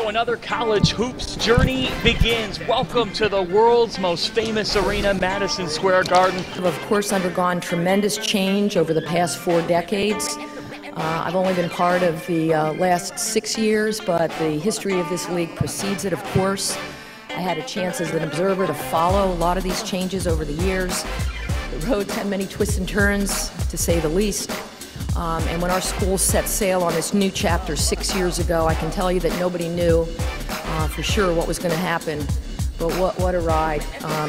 So another college hoops journey begins. Welcome to the world's most famous arena, Madison Square Garden. I've, of course, undergone tremendous change over the past 4 decades. I've only been part of the last 6 years, but the history of this league precedes it, of course. I had a chance as an observer to follow a lot of these changes over the years. The road's had many twists and turns, to say the least. And when our school set sail on this new chapter 6 years ago, I can tell you that nobody knew for sure what was going to happen. But what a ride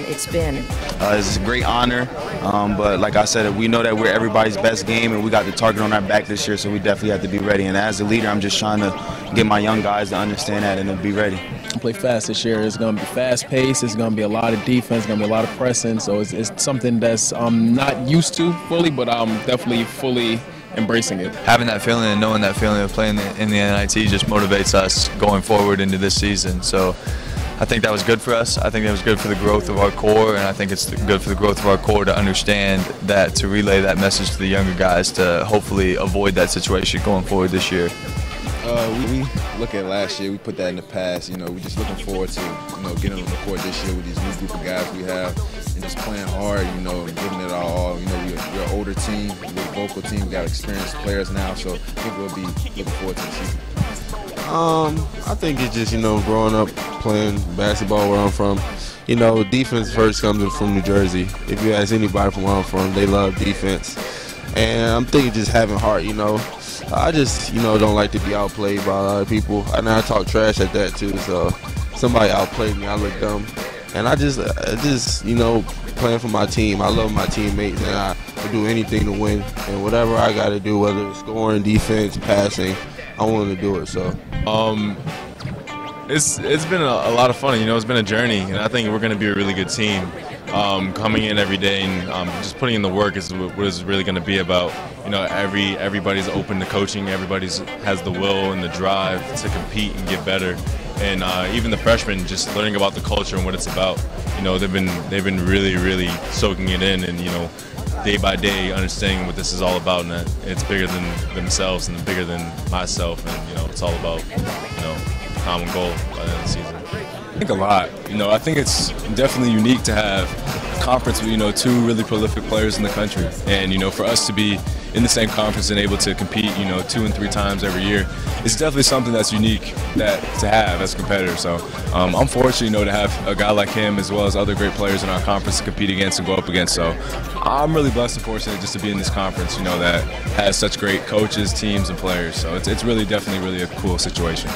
it's been. It's a great honor, but like I said, we know that we're everybody's best game, and we got the target on our back this year, so we definitely have to be ready. And as a leader, I'm just trying to get my young guys to understand that and to be ready. Play fast this year. It's going to be fast-paced. It's going to be a lot of defense. It's going to be a lot of pressing. So it's something that's I'm not used to fully, but I'm definitely fully embracing it. Having that feeling and knowing that feeling of playing in the NIT just motivates us going forward into this season. So I think that was good for us. I think that was good for the growth of our core, and I think it's good for the growth of our core to understand that, to relay that message to the younger guys to hopefully avoid that situation going forward this year. We look at last year, we put that in the past. We're just looking forward to, getting on the court this year with these new group of guys we have and just playing hard, and giving it our all. We're an older team, we're a vocal team, we got experienced players now, so I think we'll be looking forward to the season. I think it's just, growing up playing basketball where I'm from, defense first comes from New Jersey. If you ask anybody from where I'm from, they love defense. And I'm thinking just having heart, I just, don't like to be outplayed by a lot of people. And I talk trash at that too, so somebody outplayed me, I look dumb. And I just, playing for my team. I love my teammates, and I do anything to win. And whatever I got to do, whether it's scoring, defense, passing, I want to do it. So, it's been a lot of fun. It's been a journey, and I think we're going to be a really good team. Coming in every day and just putting in the work is what it's really going to be about. Everybody's open to coaching. Everybody's has the will and the drive to compete and get better. And even the freshmen just learning about the culture and what it's about. They've been really soaking it in, and day by day understanding what this is all about, and that it's bigger than themselves and bigger than myself, and it's all about the common goal by the end of the season. I think a lot. I think it's definitely unique to have a conference with 2 really prolific players in the country, and for us to be in the same conference and able to compete 2 and 3 times every year, it's definitely something that's unique to have as a competitor. So I'm fortunate to have a guy like him as well as other great players in our conference to compete against and go up against. So I'm really blessed and fortunate just to be in this conference that has such great coaches, teams, and players. So it's really definitely a cool situation.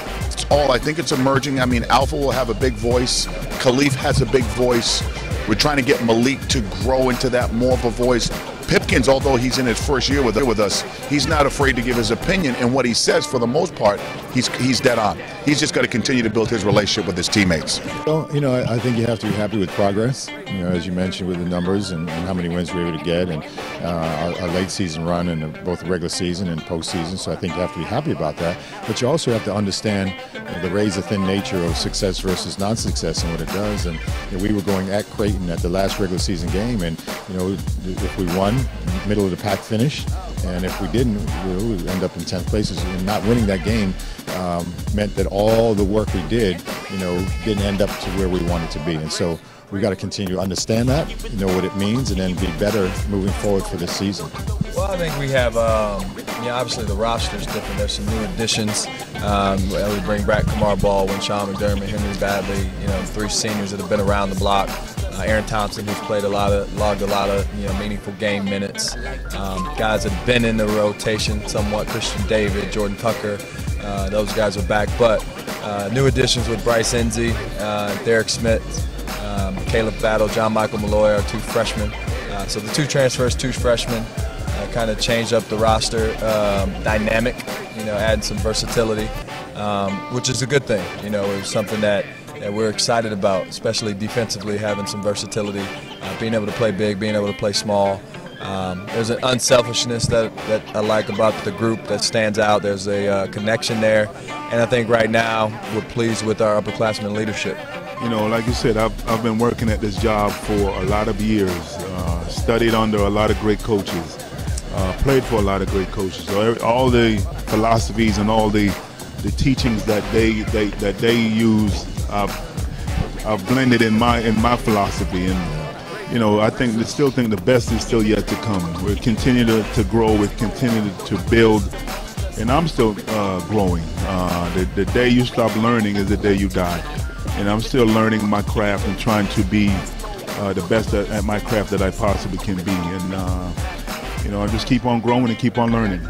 I think it's emerging. I mean, Alpha will have a big voice. Khalif has a big voice. We're trying to get Malik to grow into that more of a voice. Pipkins, although he's in his first year with us, he's not afraid to give his opinion, and what he says, for the most part, he's dead on. He's just got to continue to build his relationship with his teammates. Well, I think you have to be happy with progress, as you mentioned, with the numbers and how many wins we were able to get, and our late season run in both the regular season and postseason, so I think you have to be happy about that. But you also have to understand the razor-thin nature of success versus non-success and what it does. And we were going at Creighton at the last regular season game, and if we won, middle of the pack finish, and if we didn't, we would end up in 10th places. And not winning that game meant that all the work we did, didn't end up to where we wanted to be. And so we got to continue to understand that, know what it means, and then be better moving forward for this season. Well, I think we have, obviously the roster is different. There's some new additions. We bring back Kamar Baldwin, Sean McDermott, Henry Badley, 3 seniors that have been around the block. Aaron Thompson, who's played logged a lot of meaningful game minutes. Guys that have been in the rotation somewhat. Christian David, Jordan Tucker, those guys are back. But new additions with Bryce Enzi, Derek Smith, Caleb Battle, John Michael Malloy, our 2 freshmen. So the 2 transfers, 2 freshmen, kind of changed up the roster dynamic, adding some versatility, which is a good thing. It was something that we're excited about, especially defensively, having some versatility, being able to play big, being able to play small. There's an unselfishness that I like about the group that stands out. There's a connection there, and I think right now we're pleased with our upperclassmen leadership. Like you said, I've been working at this job for a lot of years, studied under a lot of great coaches, played for a lot of great coaches. So all the philosophies and all the the teachings that they use, I've blended in my philosophy. And you know, I still think the best is still yet to come. We continue to grow. We continue to build. And I'm still growing. The day you stop learning is the day you die. And I'm still learning my craft and trying to be the best at my craft that I possibly can be. And, you know, I just keep on growing and keep on learning.